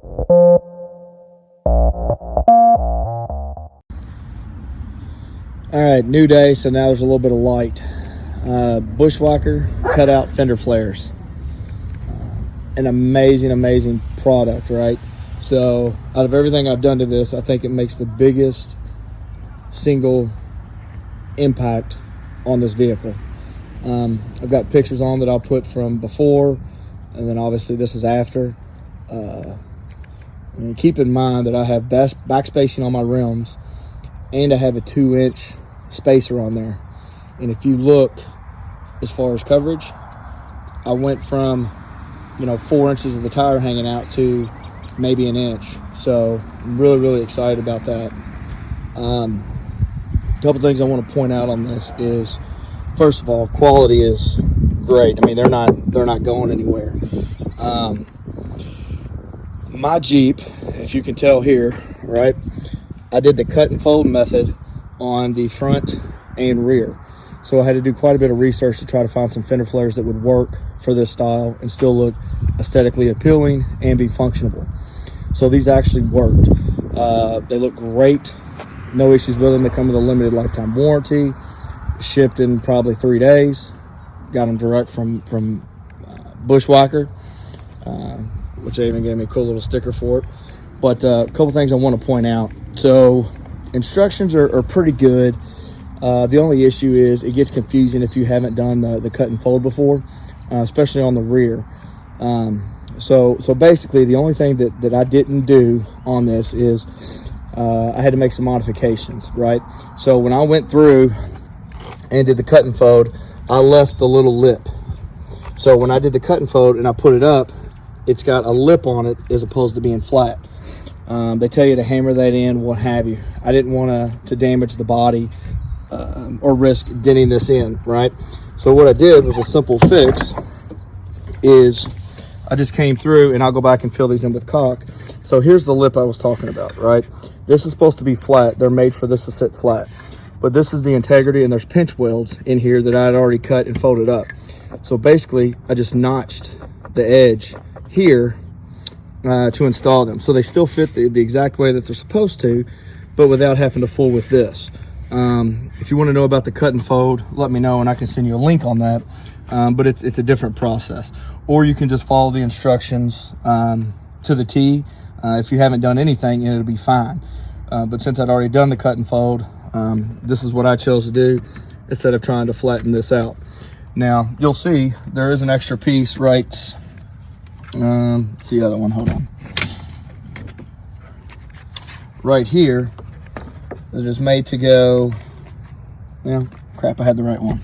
All right, new day, so now there's a little bit of light. Bushwacker cut out fender flares. An amazing product, right? So out of everything I've done to this, I think it makes the biggest single impact on this vehicle. I've got pictures on that I'll put from before, and then obviously this is after. And keep in mind that I have back spacing on my rims, and I have a 2-inch spacer on there. And if you look as far as coverage, I went from 4 inches of the tire hanging out to maybe an inch. So I'm really excited about that. A couple things I want to point out on this is, first of all, quality is great. I mean, they're not going anywhere. My Jeep, if you can tell here, right, I did the cut and fold method on the front and rear. So I had to do quite a bit of research to try to find some fender flares that would work for this style and still look aesthetically appealing and be functional. So these actually worked. They look great. No issues with them. They come with a limited lifetime warranty. Shipped in probably 3 days. Got them direct from Bushwacker, which they even gave me a cool little sticker for it. But a couple things I want to point out. So instructions are pretty good. The only issue is it gets confusing if you haven't done the cut and fold before, especially on the rear. So basically the only thing that I didn't do on this is I had to make some modifications, right? So when I went through and did the cut and fold, I left the little lip. So when I did the cut and fold and I put it up, it's got a lip on it as opposed to being flat. They tell you to hammer that in, what have you. I didn't want to damage the body or risk denting this in, right? So what I did was a simple fix is I just came through, and I'll go back and fill these in with caulk. So here's the lip I was talking about, right? This is supposed to be flat. They're made for this to sit flat. But this is the integrity, and there's pinch welds in here that I had already cut and folded up. So basically, I just notched the edge here to install them. So they still fit the exact way that they're supposed to, but without having to fool with this. If you want to know about the cut and fold, let me know and I can send you a link on that. But it's a different process. Or you can just follow the instructions to the T if you haven't done anything, and it'll be fine. But since I'd already done the cut and fold, this is what I chose to do instead of trying to flatten this out. Now, you'll see there is an extra piece right, it's the other one, hold on. Right here, that is made to go, well, crap, I had the right one.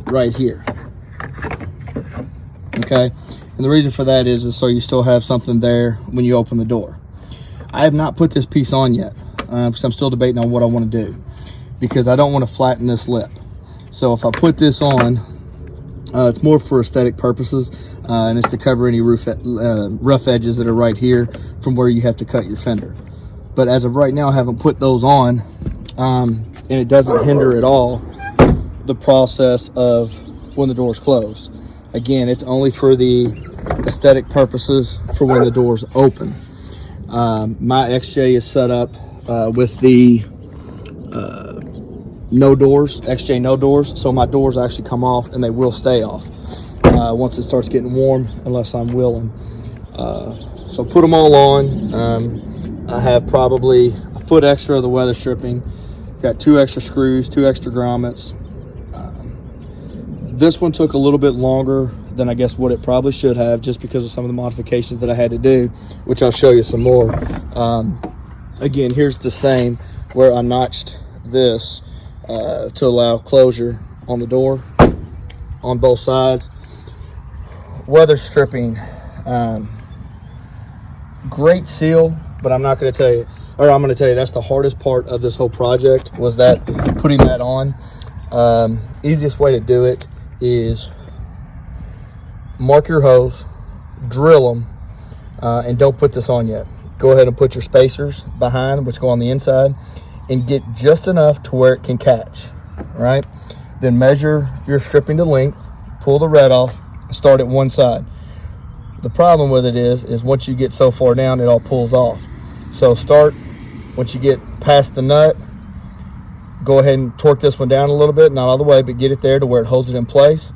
Right here. Okay, and the reason for that is so you still have something there when you open the door. I have not put this piece on yet because I'm still debating on what I want to do, because I don't want to flatten this lip. So if I put this on, it's more for aesthetic purposes, and it's to cover any rough edges that are right here from where you have to cut your fender. But as of right now, I haven't put those on, and it doesn't hinder at all the process of when the door's closed. Again, it's only for the aesthetic purposes for when the door's open. My XJ is set up with the no doors, XJ no doors, so my doors actually come off, and they will stay off once it starts getting warm, unless I'm willing. So put them all on. I have probably a foot extra of the weather stripping. Got 2 extra screws, 2 extra grommets. This one took a little bit longer than I guess what it probably should have, just because of some of the modifications that I had to do, which I'll show you some more. Again, here's the same where I notched this to allow closure on the door on both sides. Weather stripping, great seal, but I'm not going to tell you, or I'm going to tell you that's the hardest part of this whole project, was that putting that on. Easiest way to do it is mark your holes, drill them, and don't put this on yet. Go ahead and put your spacers behind, which go on the inside, and get just enough to where it can catch, right? Then measure your stripping to length, pull the red off, start at one side. The problem with it is once you get so far down, it all pulls off. So once you get past the nut, go ahead and torque this one down a little bit, not all the way, but get it there to where it holds it in place,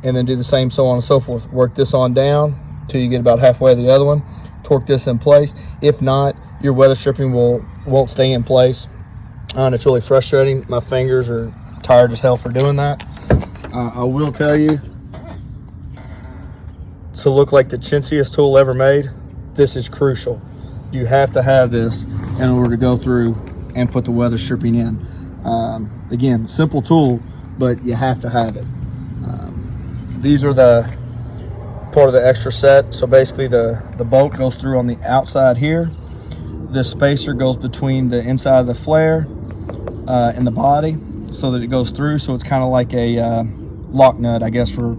and then do the same, so on and so forth. Work this on down till you get about halfway to the other one, torque this in place. If not, your weather stripping won't stay in place, and it's really frustrating. My fingers are tired as hell for doing that. I will tell you, to look like the chintziest tool ever made, this is crucial. You have to have this in order to go through and put the weather stripping in. Again, simple tool, but you have to have it. These are the part of the extra set. So basically the bolt goes through on the outside here. This spacer goes between the inside of the flare and the body so that it goes through. So it's kind of like a lock nut, I guess, for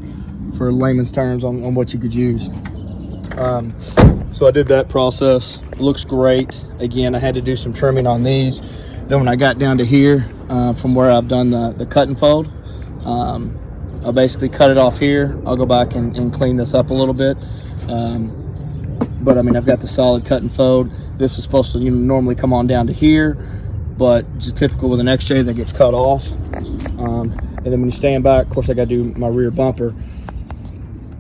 layman's terms on what you could use. So I did that process. Looks great. Again, I had to do some trimming on these. Then when I got down to here, from where I've done the cut and fold, I'll basically cut it off here. I'll go back and clean this up a little bit. But I mean, I've got the solid cut and fold. This is supposed to normally come on down to here, but just typical with an XJ that gets cut off. And then when you stand back, of course I got to do my rear bumper.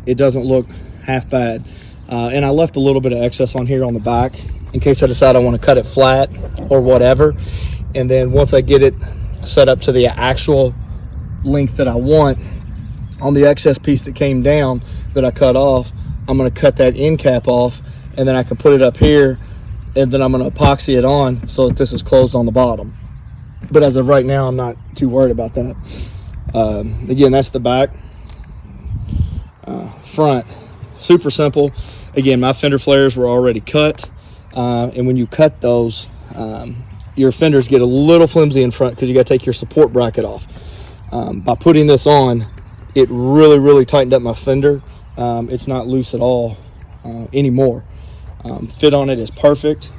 It doesn't look half bad. And I left a little bit of excess on here on the back in case I decide I want to cut it flat or whatever. And then once I get it set up to the actual length that I want, on the excess piece that came down that I cut off, I'm going to cut that end cap off, and then I can put it up here, and then I'm going to epoxy it on so that this is closed on the bottom. But as of right now, I'm not too worried about that. Again, that's the back. Front, super simple. Again, my fender flares were already cut, and when you cut those, your fenders get a little flimsy in front because you got to take your support bracket off. By putting this on, it really tightened up my fender. It's not loose at all anymore. Fit on it is perfect.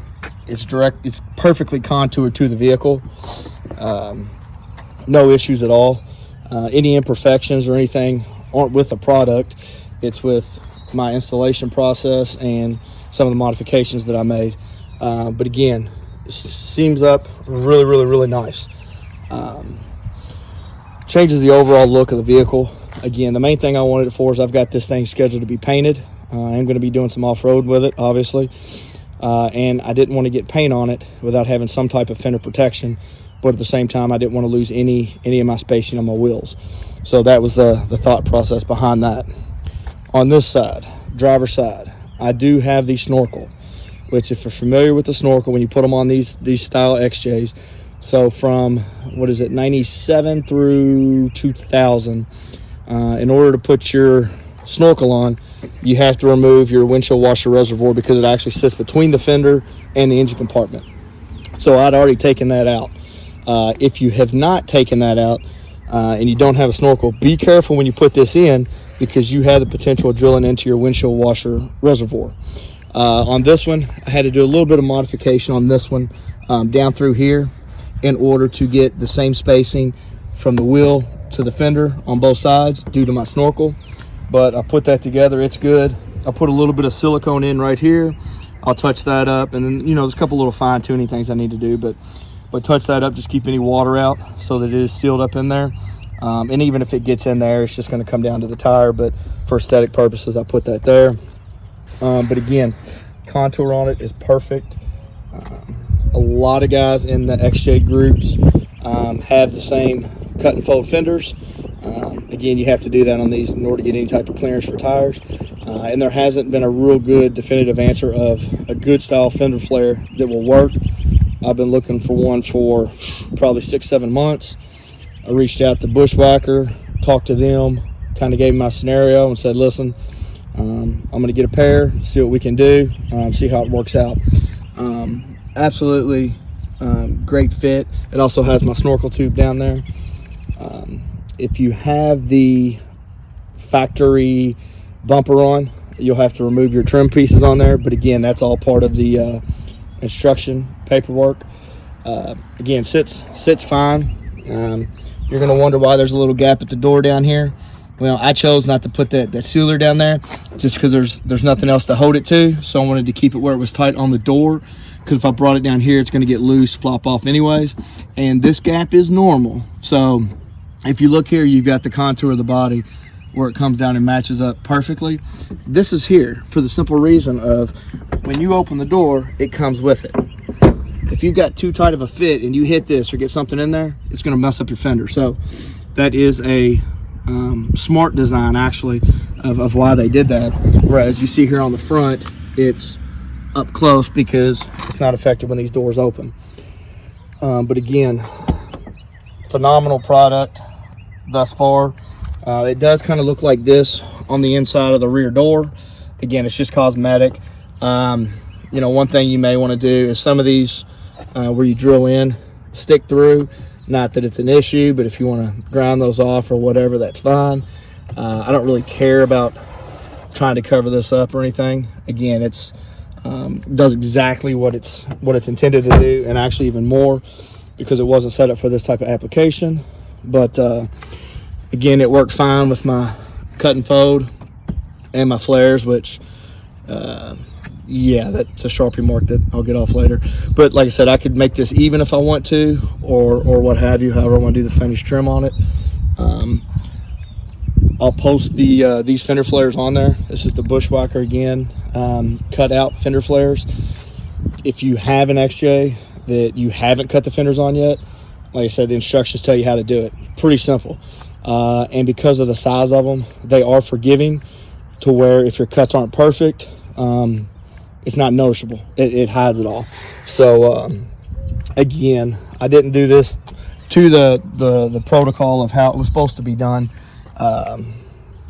It's direct. It's perfectly contoured to the vehicle. No issues at all. Any imperfections or anything aren't with the product. It's with my installation process and some of the modifications that I made. But again, it seams up really nice. Changes the overall look of the vehicle. Again, the main thing I wanted it for is I've got this thing scheduled to be painted. I'm going to be doing some off-road with it, obviously. And I didn't want to get paint on it without having some type of fender protection. But at the same time, I didn't want to lose any of my spacing on my wheels. So that was the thought process behind that. On this side, driver's side, I do have the snorkel, which if you're familiar with the snorkel, when you put them on these style XJs, so from, what is it, 97 through 2000, in order to put your snorkel on, you have to remove your windshield washer reservoir because it actually sits between the fender and the engine compartment. So I'd already taken that out. If you have not taken that out and you don't have a snorkel, be careful when you put this in because you have the potential of drilling into your windshield washer reservoir. On this one, I had to do a little bit of modification on this one down through here in order to get the same spacing from the wheel to the fender on both sides due to my snorkel. But I put that together, it's good. I put a little bit of silicone in right here. I'll touch that up, and then there's a couple little fine tuning things I need to do, but touch that up, just keep any water out so that it is sealed up in there. And even if it gets in there, it's just going to come down to the tire, but for aesthetic purposes, I put that there. But again, contour on it is perfect. A lot of guys in the XJ groups have the same cut and fold fenders. Again, you have to do that on these in order to get any type of clearance for tires. And there hasn't been a real good definitive answer of a good style fender flare that will work. I've been looking for one for probably 6-7 months. I reached out to Bushwacker, talked to them, kind of gave them my scenario and said, listen, I'm going to get a pair, see what we can do, see how it works out. Absolutely great fit. It also has my snorkel tube down there. If you have the factory bumper on, you'll have to remove your trim pieces on there, but again, that's all part of the instruction paperwork. Again, sits fine. You're going to wonder why there's a little gap at the door down here. Well, I chose not to put that sealer down there just because there's nothing else to hold it to. So I wanted to keep it where it was tight on the door, because if I brought it down here, it's going to get loose, flop off anyways. And this gap is normal. So if you look here, you've got the contour of the body where it comes down and matches up perfectly. This is here for the simple reason of when you open the door, it comes with it. If you've got too tight of a fit and you hit this or get something in there, it's going to mess up your fender. So that is a smart design, actually, of why they did that. Whereas you see here on the front, it's up close because it's not affected when these doors open. But again, phenomenal product thus far. It does kind of look like this on the inside of the rear door. Again, it's just cosmetic. You know, one thing you may want to do is some of these where you drill in, stick through. Not that it's an issue, but if you want to grind those off or whatever, that's fine. I don't really care about trying to cover this up or anything. Again, it's does exactly what it's intended to do, and actually even more, because it wasn't set up for this type of application. But again, it worked fine with my cut and fold and my flares, which yeah, that's a Sharpie mark that I'll get off later. But like I said, I could make this even if I want to, or what have you, however I want to do the finish trim on it. I'll post these fender flares on there. This is the Bushwacker again, cut out fender flares. If you have an XJ that you haven't cut the fenders on yet, like I said, the instructions tell you how to do it. Pretty simple. And because of the size of them, they are forgiving to where if your cuts aren't perfect, it's not noticeable. It hides it all. So again, I didn't do this to the protocol of how it was supposed to be done,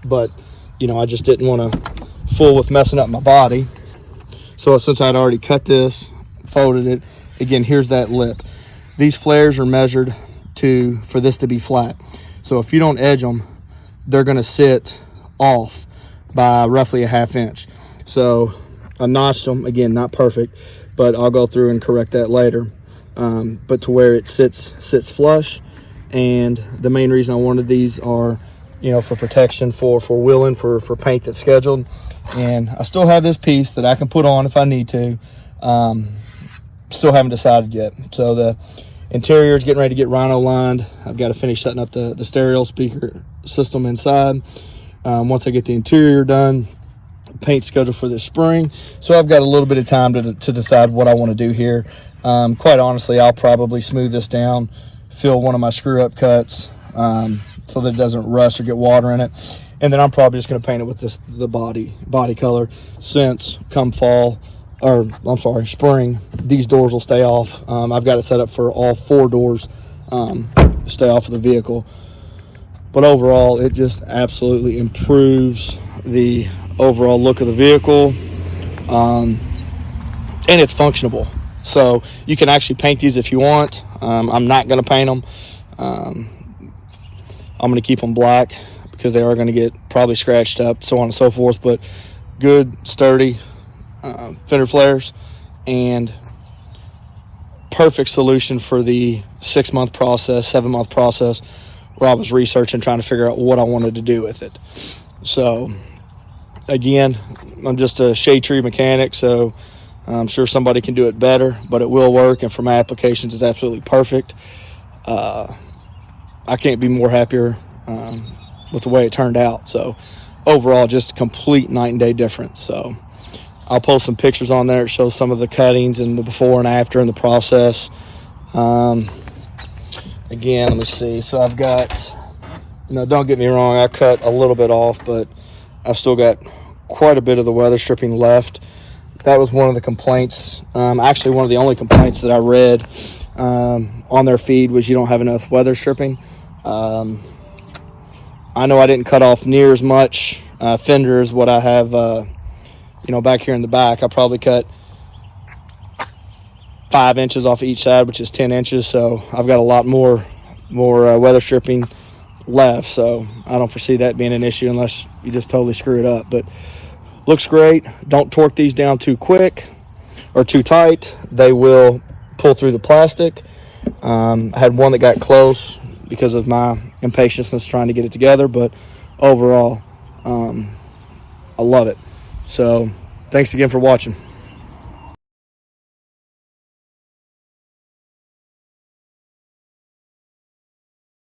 but you know, I just didn't want to fool with messing up my body. So since I'd already cut this, folded it, again, here's that lip. These flares are measured for this to be flat. So if you don't edge them, they're going to sit off by roughly a 1/2 inch. So I notched them, again, not perfect, but I'll go through and correct that later. But to where it sits flush. And the main reason I wanted these are, you know, for protection, for wheeling, for paint that's scheduled. And I still have this piece that I can put on if I need to. Still haven't decided yet. So the interior is getting ready to get rhino lined. I've got to finish setting up the stereo speaker system inside. Once I get the interior done, paint scheduled for this spring. So I've got a little bit of time to decide what I want to do here. Quite honestly, I'll probably smooth this down, fill one of my screw up cuts so that it doesn't rust or get water in it. And then I'm probably just going to paint it with the body color, since come fall, or I'm sorry, spring, these doors will stay off. I've got it set up for all 4 doors stay off of the vehicle. But overall, it just absolutely improves the overall look of the vehicle, and it's functionable. So you can actually paint these if you want. I'm not going to paint them. I'm going to keep them black because they are going to get probably scratched up, so on and so forth. But good, sturdy fender flares, and perfect solution for the 6-month process, 7-month process, where I was researching, trying to figure out what I wanted to do with it. So again, I'm just a shade tree mechanic, so I'm sure somebody can do it better, but it will work, and for my applications, it's absolutely perfect. I can't be more happier with the way it turned out. So overall, just a complete night and day difference. So I'll post some pictures on there. It shows some of the cuttings and the before and after in the process. Again, let me see. So I've got, you know, don't get me wrong, I cut a little bit off, but I've still got quite a bit of the weather stripping left. That was one of the complaints, actually one of the only complaints that I read on their feed was you don't have enough weather stripping. I know I didn't cut off near as much fender as what I have, you know, back here in the back. I probably cut 5 inches off each side, which is 10 inches. So I've got a lot more weather stripping left. So I don't foresee that being an issue unless you just totally screw it up. But looks great. Don't torque these down too quick or too tight. They will pull through the plastic. I had one that got close because of my impatience trying to get it together, but overall. I love it. So thanks again for watching.